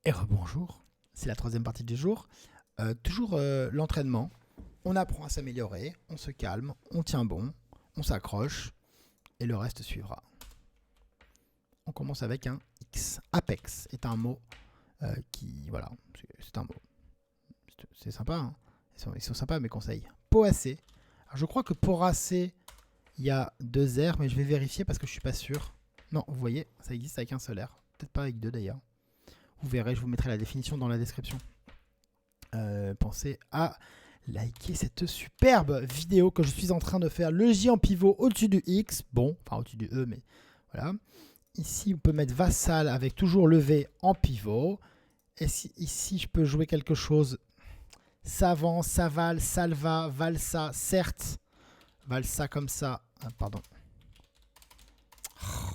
Et rebonjour, c'est la troisième partie du jour. Toujours l'entraînement. On apprend à s'améliorer, on se calme, on tient bon, on s'accroche et le reste suivra. On commence avec un X. Apex est un mot qui, voilà, c'est un mot. C'est sympa, hein. Ils sont sympas mes conseils. Poacé. Alors je crois que poracé, il y a deux R, mais je vais vérifier parce que je suis pas sûr. Non, vous voyez, ça existe avec un seul R. Peut-être pas avec deux d'ailleurs. Vous verrez, je vous mettrai la définition dans la description. Pensez à liker cette superbe vidéo que je suis en train de faire. Le J en pivot au-dessus du X. Bon, enfin au-dessus du E, mais voilà. Ici, on peut mettre vassal avec toujours le V en pivot. Et ici, je peux jouer quelque chose. Savant, saval, salva, valsa, certes. Valsa comme ça. Ah, pardon.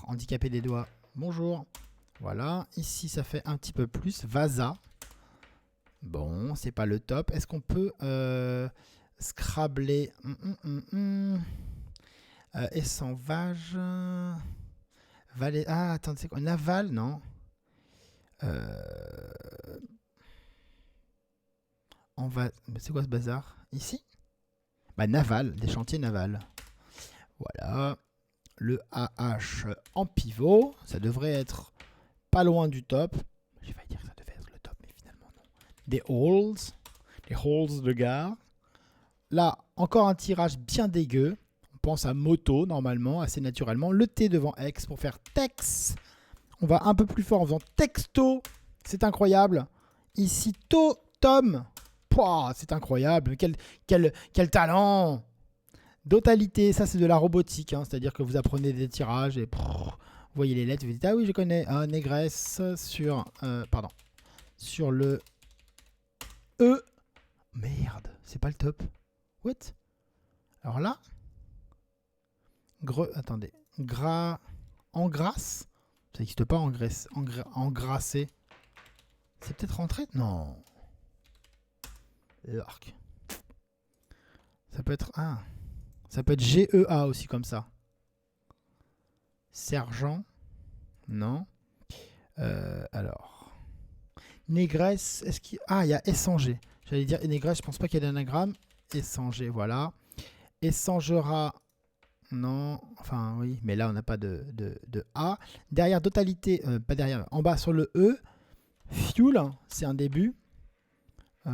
Handicapé des doigts. Bonjour. Voilà. Ici, ça fait un petit peu plus. Vasa. Bon, c'est pas le top. Est-ce qu'on peut scrabler Essenvage. Valet. Ah, attendez, c'est quoi? Naval, non. On va. C'est quoi ce bazar? Ici? Bah, naval, des chantiers navals. Voilà. Le AH en pivot. Ça devrait être pas loin du top. J'ai failli dire que ça devait être le top, mais finalement non. Des holes. Les holes de gare. Là, encore un tirage bien dégueu. On pense à moto, normalement, assez naturellement. Le T devant X pour faire Tex. On va un peu plus fort en faisant texto. C'est incroyable. Ici, Tom. Pouah, c'est incroyable. Quel talent. Totalité, ça c'est de la robotique. Hein. C'est-à-dire que vous apprenez des tirages et vous voyez les lettres. Vous dites, ah oui, je connais. Ah, négresse sur, sur le E. Merde, c'est pas le top. What? Alors là, attendez, en grasse, ça n'existe pas engrassé. C'est peut-être rentré? Non. L'arc. Ça peut être ça peut être GEA aussi comme ça. Sergent. Non. Alors. Négresse. Est-ce qu'il. Ah, il y a Essanger. J'allais dire négresse, je pense pas qu'il y ait d'anagramme. Essanger, voilà. Essangera. Non. Enfin, oui, mais là, on n'a pas de A. Derrière, totalité. Pas derrière. En bas, sur le E. Fuel, c'est un début. Sur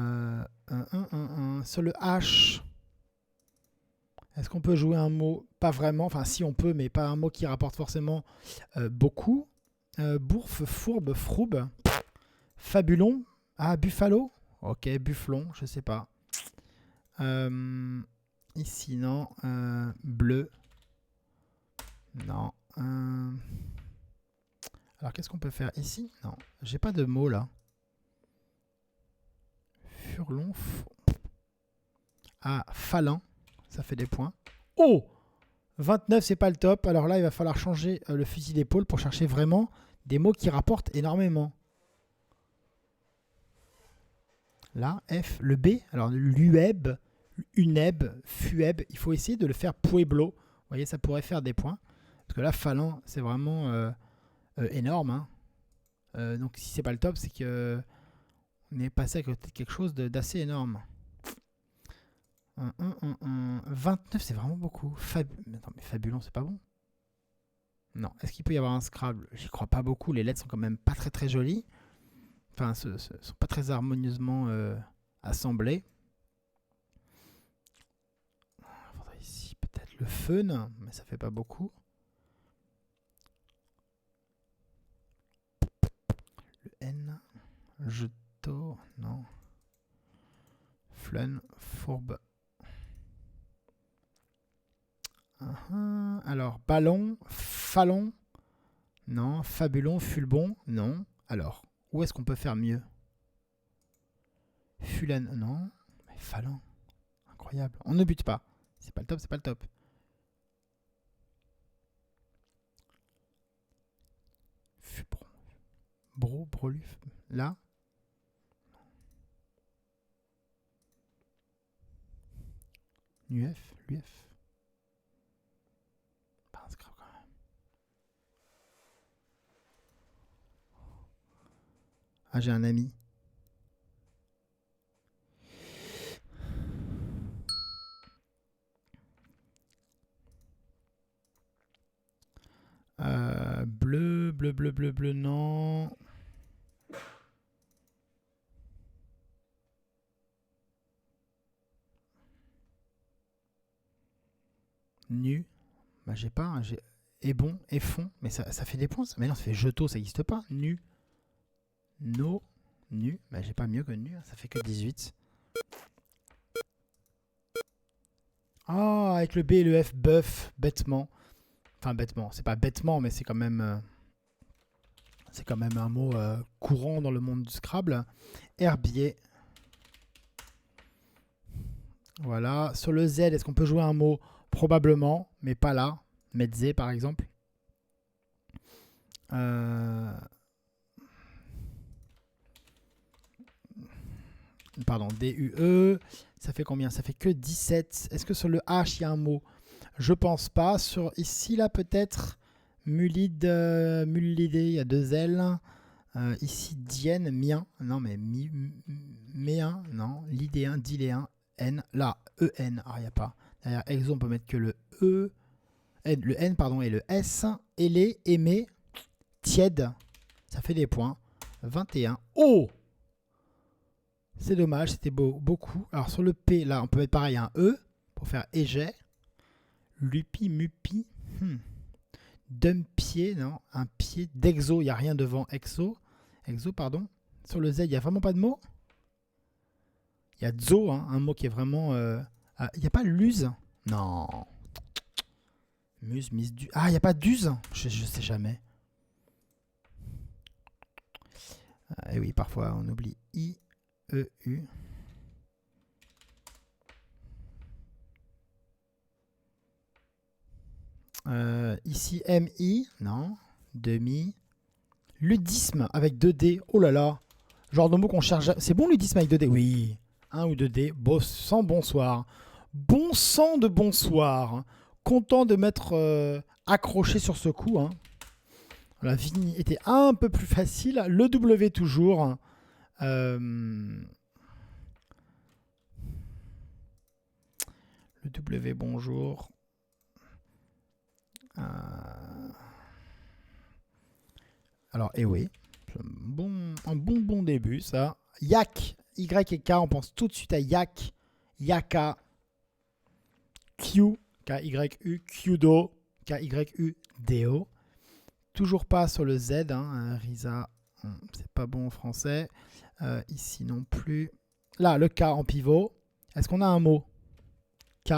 le H. Est-ce qu'on peut jouer un mot? Pas vraiment. Enfin, si on peut, mais pas un mot qui rapporte forcément beaucoup. Bourfe, fourbe, froube. Fabulon. Ah, buffalo. Ok, bufflon, je sais pas. Ici, non. Bleu. Non. Alors, qu'est-ce qu'on peut faire ici? Non, j'ai pas de mots là. Furlon. Ah, Falin. Ça fait des points. Oh! 29, c'est pas le top. Alors là, il va falloir changer le fusil d'épaule pour chercher vraiment des mots qui rapportent énormément. Là, F, le B. Alors, l'UEB, UNEB, FUEB. Il faut essayer de le faire Pueblo. Vous voyez, ça pourrait faire des points. Parce que là, Falan, c'est vraiment énorme. Hein. Donc, si c'est pas le top, c'est que on est passé à côté de quelque chose d'assez énorme. 29, c'est vraiment beaucoup. Attends, mais Fabulon, c'est pas bon. Non. Est-ce qu'il peut y avoir un Scrabble? J'y crois pas beaucoup. Les lettres sont quand même pas très très jolies. Enfin, sont pas très harmonieusement assemblées. Il faudrait ici peut-être le fun, mais ça fait pas beaucoup. Le N. Jeto. Non. Flun. Fourbe. Alors, ballon. Fallon. Non. Fabulon. Fulbon. Non. Alors, où est-ce qu'on peut faire mieux? Fulan. Non. Mais Fallon. Incroyable. On ne bute pas. C'est pas le top, c'est pas le top. Fubron. Broluf. Là. L'UF. Pas un Scrabble quand Ah, j'ai un ami. Bleu, bleu, bleu, bleu, bleu, non. Nu. Bah, j'ai pas. J'ai et bon, et fond. Mais ça fait des points. Mais non, ça fait jeto, ça n'existe pas. Nu. No. Nu. Bah, j'ai pas mieux que nu. Ça fait que 18. Ah, avec le B et le F, bœuf, bêtement. Enfin, bêtement. C'est pas bêtement, mais c'est quand même un mot courant dans le monde du Scrabble. Herbier. Voilà. Sur le Z, est-ce qu'on peut jouer un mot? Probablement, mais pas là. Metze, par exemple. Pardon, D-U-E. Ça fait combien? Ça fait que 17. Est-ce que sur le H, il y a un mot? Je pense pas. Sur ici, là, peut-être. Mulide, Mulidé, il y a 2 L. Ici, Dienne, mien. Non, mais méen, non. Lidéen, diléen, N. Là, E-N. Ah, il n'y a pas. Derrière exo, on peut mettre que le E. Le N, pardon, et le S. Ailé, aimé, tiède. Ça fait des points. 21. Oh! C'est dommage, c'était beaucoup. Alors sur le P, là, on peut mettre pareil un E pour faire éget. Lupi, mupi. Dumpier, non. Un pied d'exo, il n'y a rien devant exo. Exo, pardon. Sur le Z, il n'y a vraiment pas de mot. Il y a zo, hein, un mot qui est vraiment... il n'y a pas l'use. Non. Muse, mise, du... Ah, il n'y a pas d'use. Je sais jamais. Et oui, parfois on oublie I, E, U. Ici, MI, non. Demi. Ludisme avec 2D. Oh là là. Genre de mot qu'on cherche. C'est bon, ludisme avec 2D? Oui. 1 ou 2D. Sans bonsoir. Bon sang de bonsoir. Content de m'être accroché sur ce coup. Hein. La vie était un peu plus facile. Le W toujours. Le W, bonjour. Alors, et oui. Un bon début, ça. Yak. Y et K, on pense tout de suite à Yak. Yaka. Q. K-Y-U. Qdo. K-Y-U. D-O. Toujours pas sur le Z. Hein. Risa. C'est pas bon en français. Ici non plus. Là, le K en pivot. Est-ce qu'on a un mot? K.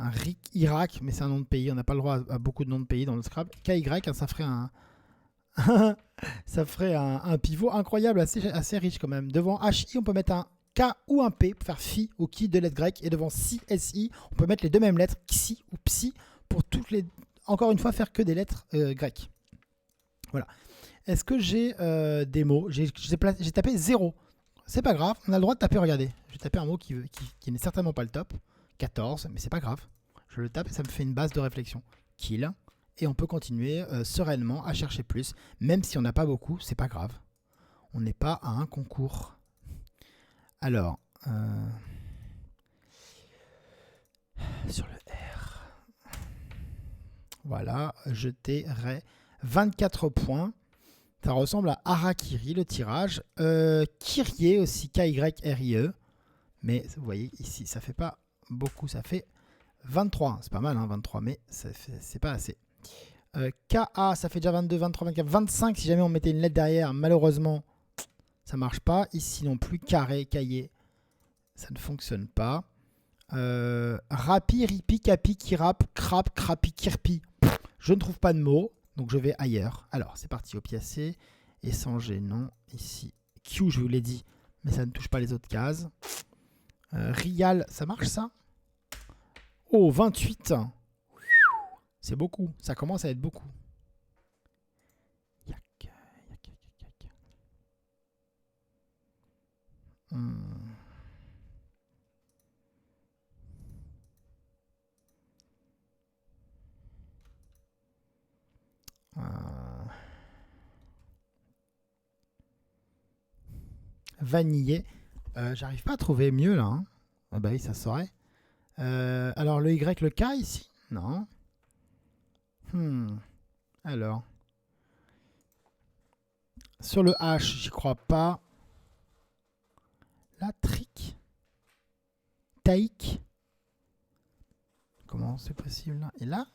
Un Irak, mais c'est un nom de pays. On n'a pas le droit à beaucoup de noms de pays dans le Scrabble. KY, ça ferait un. Ça ferait un pivot incroyable, assez riche quand même. Devant HI, on peut mettre un K ou un P pour faire phi ou qui, 2 lettres grecques. Et devant si, SI, on peut mettre les 2 mêmes lettres, xi ou psi, pour toutes les. Encore une fois, faire que des lettres grecques. Voilà. Est-ce que j'ai des mots? J'ai tapé 0. C'est pas grave, on a le droit de taper, regardez. J'ai tapé un mot qui n'est certainement pas le top. 14, mais c'est pas grave. Je le tape et ça me fait une base de réflexion. Kill. Et on peut continuer sereinement à chercher plus. Même si on n'a pas beaucoup, c'est pas grave. On n'est pas à un concours. Alors, sur le R. Voilà, je t'airai 24 points. Ça ressemble à Harakiri, le tirage. Kyrie aussi, K-Y-R-I-E. Mais vous voyez, ici, ça fait pas beaucoup. Ça fait 23. C'est pas mal, hein, 23, mais c'est pas assez. KA, ça fait déjà 22, 23, 24, 25 si jamais on mettait une lettre derrière. Malheureusement, ça marche pas. Ici non plus, carré, cahier, ça ne fonctionne pas. Rapi, ripi, capi, kirap, crap, crapi, kirpi. Je ne trouve pas de mots, donc je vais ailleurs. Alors, c'est parti, opiacé. Et sans non. Ici, Q, je vous l'ai dit, mais ça ne touche pas les autres cases. Rial, ça marche ça? Oh, 28. C'est beaucoup. Ça commence à être beaucoup. Yak, yak, yak, yak. vanillé. J'arrive pas à trouver mieux là. Hein. Ah bah oui, ça se saurait. Alors le Y, le K ici? Non. Alors. Sur le H, j'y crois pas. La trick. Taïk. Comment c'est possible là? Et là?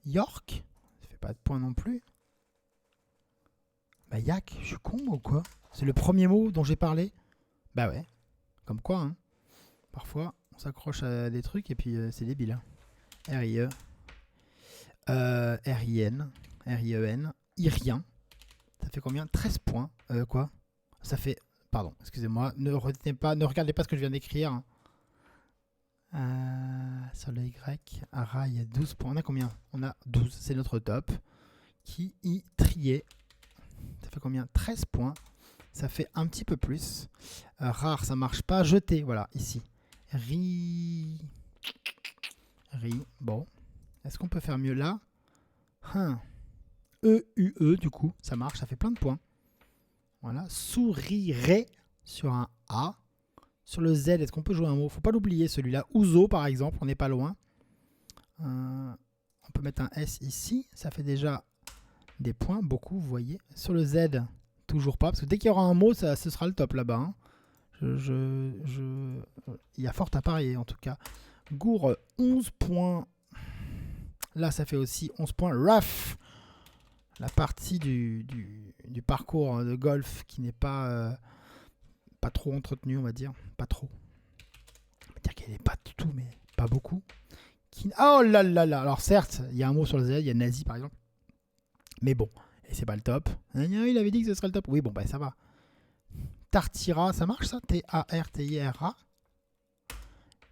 York? Ça fait pas de point non plus. Bah yak, je suis con ou quoi? C'est le premier mot dont j'ai parlé? Bah ouais. Comme quoi, hein. Parfois, on s'accroche à des trucs et puis c'est débile. R-I-E. R-I-N. R-I-E-N. Irien. Ça fait combien? 13 points. Quoi? Ça fait... Pardon, excusez-moi. Ne regardez pas ce que je viens d'écrire. Sur le Y. Ara, il y a 12 points. On a combien? On a 12. C'est notre top. Qui y triait. Ça fait combien? 13 points. Ça fait un petit peu plus. Rare, ça marche pas. Jeter, voilà, ici. Ri. Bon. Est-ce qu'on peut faire mieux là? E-U-E, du coup, ça marche. Ça fait plein de points. Voilà. Sourirait sur un A. Sur le Z, est-ce qu'on peut jouer un mot? Faut pas l'oublier, celui-là. Ouzo, par exemple, on n'est pas loin. On peut mettre un S ici. Ça fait déjà des points, beaucoup, vous voyez. Sur le Z, toujours pas. Parce que dès qu'il y aura un mot, ce sera le top là-bas. Hein. Il y a fort à parier, en tout cas. Gour, 11 points. Là, ça fait aussi 11 points. Rough, la partie du parcours de golf qui n'est pas trop entretenue, on va dire. Pas trop. On va dire qu'elle n'est pas du tout, mais pas beaucoup. Oh là là là. Alors certes, il y a un mot sur le Z, il y a nazi par exemple. Mais bon, et c'est pas le top. Il avait dit que ce serait le top. Oui, bon, bah ça va. Tartira, ça marche ça? T-A-R-T-I-R-A.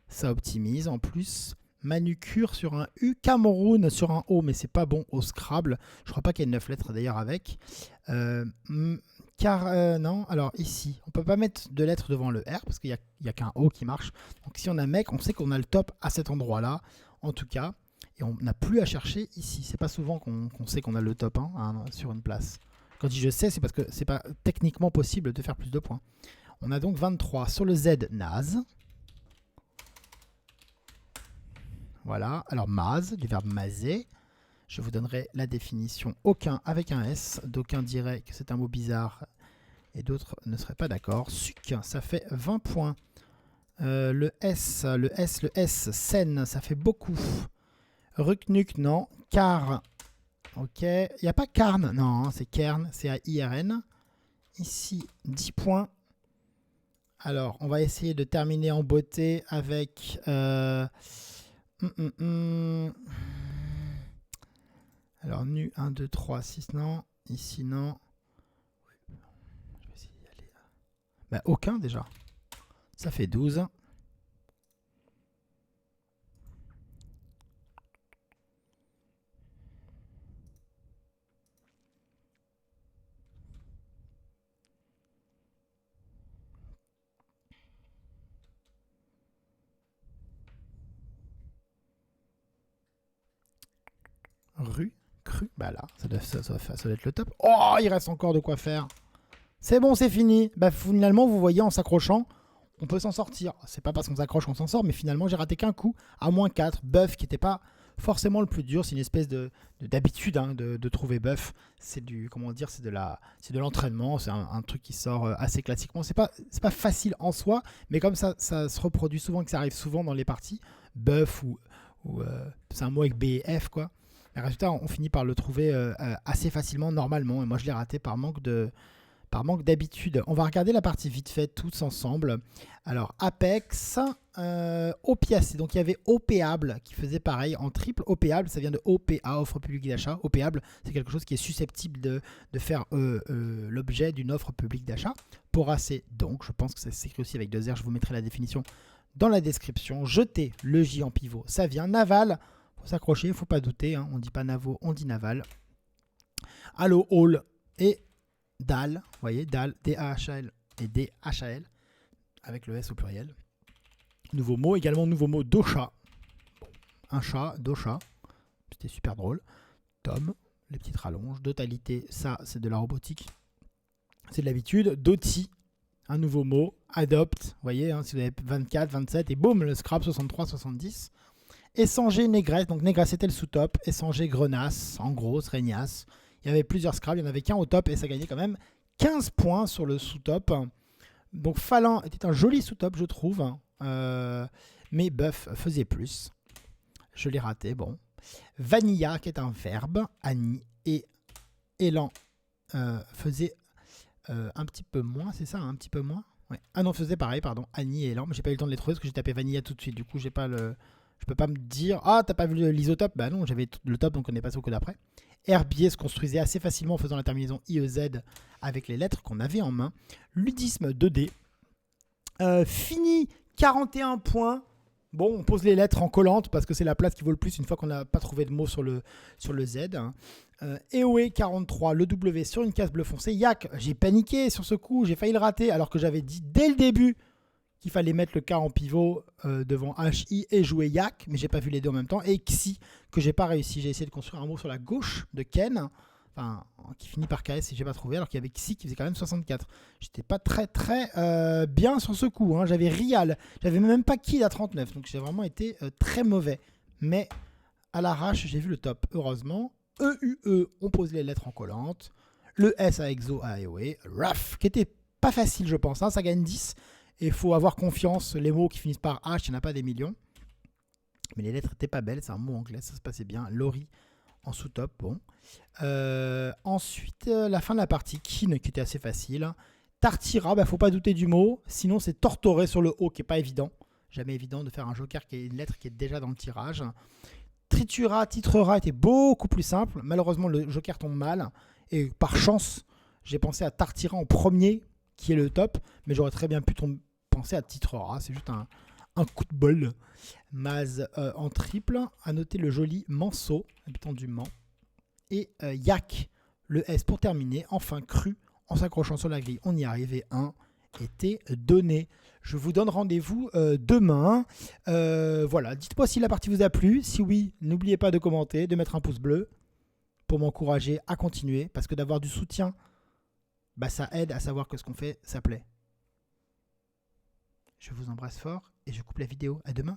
Ça optimise en plus. Manucure sur un U. Cameroun sur un O, mais c'est pas bon au Scrabble. Je crois pas qu'il y ait 9 lettres d'ailleurs avec. Non, alors ici, on peut pas mettre de lettres devant le R parce qu'il y a qu'un O qui marche. Donc si on a mec, on sait qu'on a le top à cet endroit-là, en tout cas. Et on n'a plus à chercher ici. C'est pas souvent qu'on sait qu'on a le top 1 sur une place. Quand je dis je sais, c'est parce que c'est pas techniquement possible de faire plus de points. On a donc 23. Sur le Z, naze. Voilà. Alors, mase, du verbe maser. Je vous donnerai la définition. Aucun avec un S. D'aucuns diraient que c'est un mot bizarre et d'autres ne seraient pas d'accord. Suc, ça fait 20 points. Le S, scène, ça fait beaucoup. Ruknuk, non. Car, ok. Il n'y a pas carne, non, hein, c'est Kern, C-A-I-R-N. Ici, 10 points. Alors, on va essayer de terminer en beauté avec... Alors, nu, 1, 2, 3, 6, non. Ici, non. Je vais essayer d'y aller. Bah, aucun, déjà. Ça fait 12. Rue, cru, bah là, ça doit être le top. Oh, il reste encore de quoi faire. C'est bon, c'est fini. Bah finalement, vous voyez, en s'accrochant, on peut s'en sortir. C'est pas parce qu'on s'accroche qu'on s'en sort, mais finalement, j'ai raté qu'un coup à moins 4. Buff qui n'était pas forcément le plus dur. C'est une espèce d'habitude hein, de trouver buff. C'est comment dire, c'est de l'entraînement. C'est un truc qui sort assez classiquement. C'est pas facile en soi, mais comme ça se reproduit souvent, que ça arrive souvent dans les parties. Buff ou c'est un mot avec B et F quoi. Le résultat, on finit par le trouver assez facilement normalement. Et moi, je l'ai raté par manque d'habitude. On va regarder la partie vite fait tous ensemble. Alors, Apex, Opiacé. Donc, il y avait Opéable qui faisait pareil en triple. Opéable, ça vient de OPA, offre publique d'achat. Opéable, c'est quelque chose qui est susceptible de faire l'objet d'une offre publique d'achat. Poracé, donc, je pense que ça s'écrit aussi avec 2 R. Je vous mettrai la définition dans la description. Jeter, le J en pivot, ça vient. Naval, faut s'accrocher, il ne faut pas douter. Hein. On ne dit pas navo, on dit naval. Allo, all et DAL, vous voyez, DAL, D-A-H-A-L et D-H-A-L, avec le S au pluriel. Nouveau mot, également nouveau mot, dosha. Bon, un chat, dosha, c'était super drôle. Tom, les petites rallonges. Totalité, ça c'est de la robotique. c'est de l'habitude. Doti, un nouveau mot. Adopt, vous voyez, hein, si vous avez 24, 27, et boum, le scrap 63, 70. Essanger, Négresse, donc Négresse c'était le sous-top. Essanger, Grenasse, en gros, Régnasse. Il y avait plusieurs scraps, il n'y en avait qu'un au top et ça gagnait quand même 15 points sur le sous-top. Donc Falan était un joli sous-top, je trouve. Mais Buff faisait plus. Je l'ai raté, bon. Vanilla, qui est un verbe. Annie et Élan faisait un petit peu moins, c'est ça, un petit peu moins, ouais. Ah non, faisait pareil, pardon. Annie et Élan, mais j'ai pas eu le temps de les trouver parce que j'ai tapé Vanilla tout de suite. Du coup, j'ai pas le... je peux pas me dire, ah, t'as pas vu l'isotope? Bah non, j'avais le top, donc on est passé au coup d'après. Herbier se construisait assez facilement en faisant la terminaison IEZ avec les lettres qu'on avait en main. Ludisme 2D. Fini, 41 points. Bon, on pose les lettres en collante parce que c'est la place qui vaut le plus une fois qu'on n'a pas trouvé de mots sur le Z. EOE 43, le W sur une case bleu foncé. Yak, j'ai paniqué sur ce coup, j'ai failli le rater alors que j'avais dit dès le début qu'il fallait mettre le K en pivot devant HI et jouer Yak, mais j'ai pas vu les deux en même temps. Et Xi, que j'ai pas réussi. J'ai essayé de construire un mot sur la gauche de Ken, enfin, qui finit par KS si j'ai pas trouvé, alors qu'il y avait Xi qui faisait quand même 64. J'étais pas très bien sur ce coup, hein. J'avais Rial, j'avais même pas Kid à 39, donc j'ai vraiment été très mauvais. Mais à l'arrache, j'ai vu le top, heureusement. EUE, on pose les lettres en collante. Le S à Exo à EOE. RAF, qui était pas facile, je pense, hein. Ça gagne 10. Et il faut avoir confiance, les mots qui finissent par H, il n'y en a pas des millions. Mais les lettres n'étaient pas belles, c'est un mot anglais, ça se passait bien. Lori en sous-top, bon. Ensuite, la fin de la partie, Kin, qui était assez facile. Tartira, faut pas douter du mot. Sinon, c'est Tortoré sur le haut, qui n'est pas évident. Jamais évident de faire un joker qui est une lettre qui est déjà dans le tirage. Tritura, Titrera était beaucoup plus simple. Malheureusement, le joker tombe mal. Et par chance, j'ai pensé à Tartira en premier, qui est le top. Mais j'aurais très bien pu penser à Titrera. C'est juste un coup de bol. Maz en triple. À noter le joli Manceau, habitant du Mans. Et Yak, le S pour terminer. Enfin, Cru, en s'accrochant sur la grille. On y arrivait. Un était donné. Je vous donne rendez-vous demain. Voilà, dites-moi si la partie vous a plu. Si oui, n'oubliez pas de commenter, de mettre un pouce bleu pour m'encourager à continuer. Parce que d'avoir du soutien, ça aide à savoir que ce qu'on fait, ça plaît. Je vous embrasse fort et je coupe la vidéo. À demain.